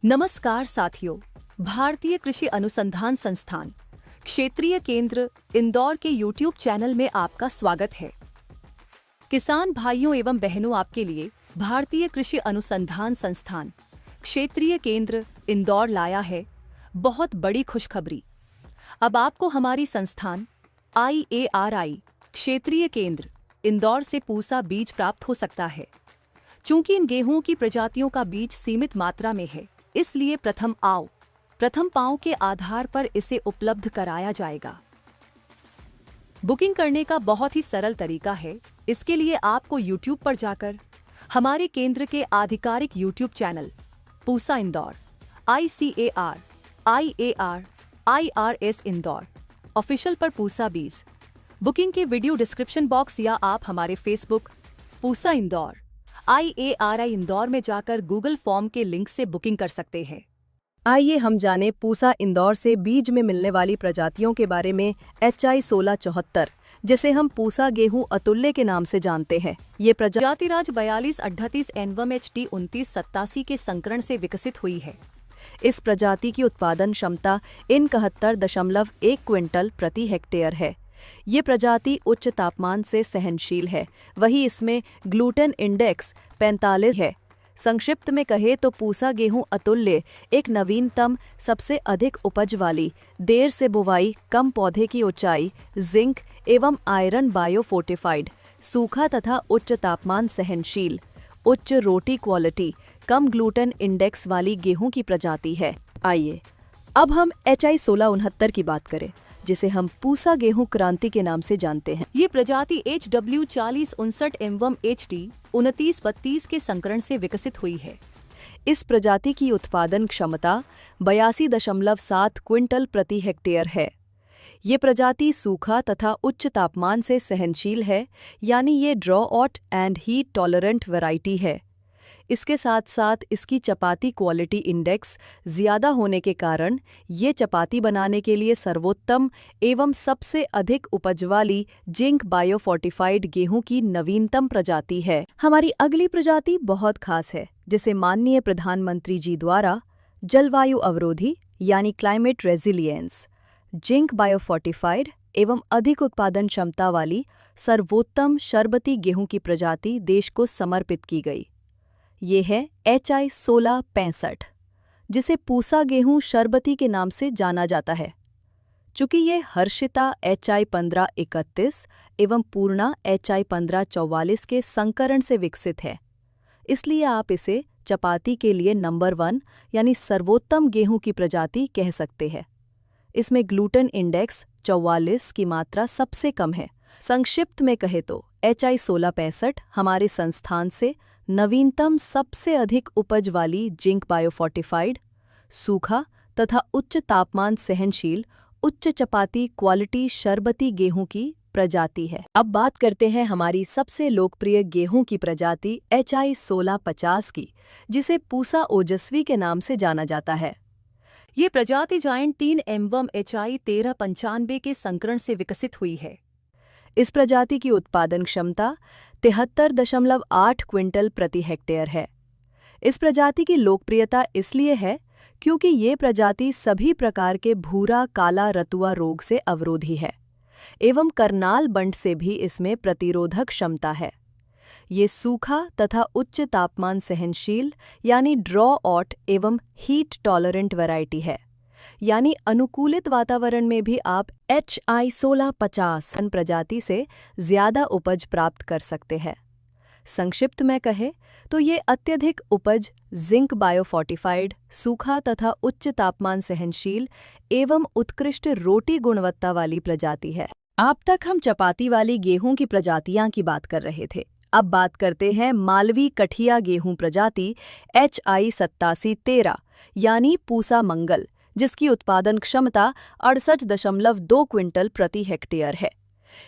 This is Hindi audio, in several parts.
नमस्कार साथियों, भारतीय कृषि अनुसंधान संस्थान क्षेत्रीय केंद्र इंदौर के YouTube चैनल में आपका स्वागत है। किसान भाइयों एवं बहनों, आपके लिए भारतीय कृषि अनुसंधान संस्थान क्षेत्रीय केंद्र इंदौर लाया है बहुत बड़ी खुशखबरी। अब आपको हमारी संस्थान IARI क्षेत्रीय केंद्र इंदौर से पूसा बीज प्राप्त हो सकता है। चूंकि इन गेहूं की प्रजातियों का बीज सीमित मात्रा में है, इसलिए प्रथम आओ प्रथम पाओ के आधार पर इसे उपलब्ध कराया जाएगा। बुकिंग करने का बहुत ही सरल तरीका है। इसके लिए आपको YouTube पर जाकर हमारे केंद्र के आधिकारिक YouTube channel Pusa Indore ICAR IAR IRS Indore official पर पूसा बीज बुकिंग के वीडियो डिस्क्रिप्शन बॉक्स या आप हमारे फेसबुक पूसा इंदौर IARI इंदौर में जाकर गूगल फॉर्म के लिंक से बुकिंग कर सकते हैं। आइए हम जानें पूसा इंदौर से बीज में मिलने वाली प्रजातियों के बारे में। HI 1674, जिसे हम पूसा गेहूं अतुल्य के नाम से जानते हैं, ये प्रजाति राज 4238 एनवम HT 2987 के संकरण से विकसित हुई है। इस प्रजाति की उत्पादन क्षमता 71.1 क्विंटल प्रति हेक्टेयर है। ये प्रजाति उच्च तापमान से सहनशील है, वही इसमें ग्लूटेन इंडेक्स 45 है। संक्षिप्त में कहे तो पूसा गेहूं अतुल्य एक नवीनतम, सबसे अधिक उपज वाली, देर से बुवाई, कम पौधे की ऊंचाई, जिंक एवं आयरन बायोफोर्टिफाइड, सूखा तथा उच्च तापमान सहनशील, उच्च रोटी क्वालिटी, कम ग्लूटेन इंडेक्स वाली गेहूं की प्रजाति है। आइए अब हम HI 1669 की बात करें, जिसे हम पूसा गेहूं क्रांति के नाम से जानते हैं। ये प्रजाति HW 4059 एवं HT 2932 के संकरण से विकसित हुई है। इस प्रजाति की उत्पादन क्षमता 82.7 क्विंटल प्रति हेक्टेयर है। ये प्रजाति सूखा तथा उच्च तापमान से सहनशील है, यानी ये drought and heat tolerant variety है। इसके साथ साथ इसकी चपाती क्वालिटी इंडेक्स ज़्यादा होने के कारण ये चपाती बनाने के लिए सर्वोत्तम एवं सबसे अधिक उपज वाली जिंक बायोफोर्टिफाइड गेहूं की नवीनतम प्रजाति है। हमारी अगली प्रजाति बहुत खास है, जिसे माननीय प्रधानमंत्री जी द्वारा जलवायु अवरोधी यानी क्लाइमेट रेजिलियंस, जिंक बायोफोर्टिफाइड एवं अधिक उत्पादन क्षमता वाली सर्वोत्तम शरबती गेहूं की प्रजाति देश को समर्पित की गई। ये है HI 1665, जिसे पूसा गेहूं शरबती के नाम से जाना जाता है। चूँकि ये हर्षिता HI 1531 एवं पूर्णा HI 1544 के संकरण से विकसित है, इसलिए आप इसे चपाती के लिए नंबर 1 यानी सर्वोत्तम गेहूं की प्रजाति कह सकते हैं। इसमें ग्लूटेन इंडेक्स 44 की मात्रा सबसे कम है। संक्षिप्त में कहे तो HI 1665 हमारे संस्थान से नवीनतम, सबसे अधिक उपज वाली जिंक बायोफोर्टिफाइड, सूखा तथा उच्च तापमान सहनशील, उच्च चपाती क्वालिटी शरबती गेहूं की प्रजाति है। अब बात करते हैं हमारी सबसे लोकप्रिय गेहूं की प्रजाति HI 1650 की, जिसे पूसा ओजस्वी के नाम से जाना जाता है। ये प्रजाति जायंट 3 एवं HI 1395 के संकरण से विकसित हुई है। इस प्रजाति की उत्पादन क्षमता 73.8 क्विंटल प्रति हेक्टेयर है। इस प्रजाति की लोकप्रियता इसलिए है क्योंकि ये प्रजाति सभी प्रकार के भूरा काला रतुआ रोग से अवरोधी है एवं करनाल बंट से भी इसमें प्रतिरोधक क्षमता है। ये सूखा तथा उच्च तापमान सहनशील यानी ड्रॉट एवं हीट टॉलरेंट वैरायटी है, यानी अनुकूलित वातावरण में भी आप HI 1650 प्रजाति से ज़्यादा उपज प्राप्त कर सकते हैं। संक्षिप्त में कहे तो ये अत्यधिक उपज, जिंक बायोफोर्टिफाइड, सूखा तथा उच्च तापमान सहनशील एवं उत्कृष्ट रोटी गुणवत्ता वाली प्रजाति है। अब तक हम चपाती वाली गेहूं की प्रजातियां की बात कर रहे थे। अब बात करते हैं मालवी कठिया गेहूं प्रजाति HI 8713 यानी पूसा मंगल, जिसकी उत्पादन क्षमता 68.2 क्विंटल प्रति हेक्टेयर है।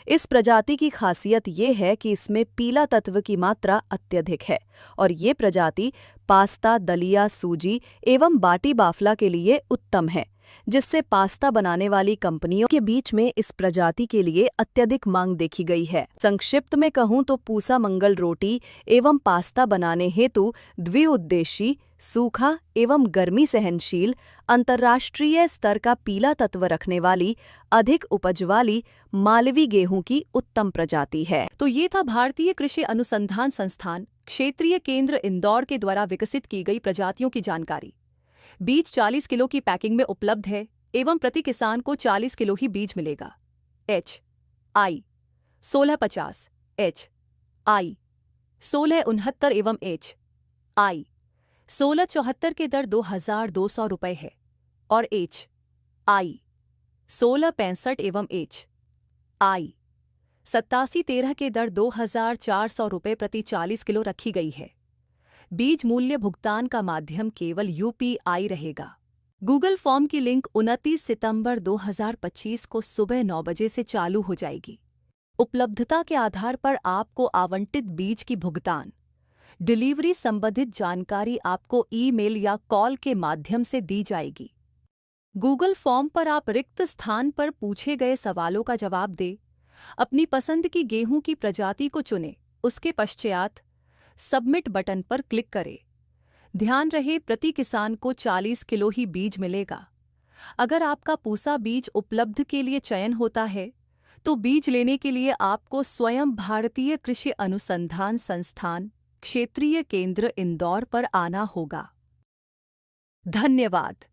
इस प्रजाति की खासियत ये है कि इसमें पीला तत्व की मात्रा अत्यधिक है और ये प्रजाति पास्ता, दलिया, सूजी एवं बाटी बाफला के लिए उत्तम है। जिससे पास्ता बनाने वाली कंपनियों के बीच में इस प्रजाति के लिए अत्यधिक मांग देखी गई है। संक्षिप्त में कहूं तो पूसा मंगल रोटी एवं पास्ता बनाने हेतु द्विउद्देशीय, सूखा एवं गर्मी सहनशील, अंतर्राष्ट्रीय स्तर का पीला तत्व रखने वाली, अधिक उपज वाली मालवी गेहूं की उत्तम प्रजाति है। तो ये था भारतीय कृषि अनुसंधान संस्थान क्षेत्रीय केंद्र इंदौर के द्वारा विकसित की गई प्रजातियों की जानकारी। बीज 40 किलो की पैकिंग में उपलब्ध है एवं प्रति किसान को 40 किलो ही बीज मिलेगा। HI 1650, HI 1669 एवं HI 1674 के दर 2200 रुपये है और HI 1665 एवं HI 8713 के दर 2400 रुपये प्रति 40 किलो रखी गई है। बीज मूल्य भुगतान का माध्यम केवल UPI रहेगा। गूगल फॉर्म की लिंक 29 सितंबर 2025 को सुबह 9 बजे से चालू हो जाएगी। उपलब्धता के आधार पर आपको आवंटित बीज की भुगतान, डिलीवरी संबंधित जानकारी आपको ईमेल या कॉल के माध्यम से दी जाएगी। गूगल फॉर्म पर आप रिक्त स्थान पर पूछे गए सवालों का जवाब दें, अपनी पसंद की गेहूं की प्रजाति को चुनें, उसके पश्चात सबमिट बटन पर क्लिक करें। ध्यान रहे प्रति किसान को 40 किलो ही बीज मिलेगा। अगर आपका पूसा बीज उपलब्ध के लिए चयन होता है तो बीज लेने के लिए आपको स्वयं भारतीय कृषि अनुसंधान संस्थान क्षेत्रीय केंद्र इंदौर पर आना होगा। धन्यवाद।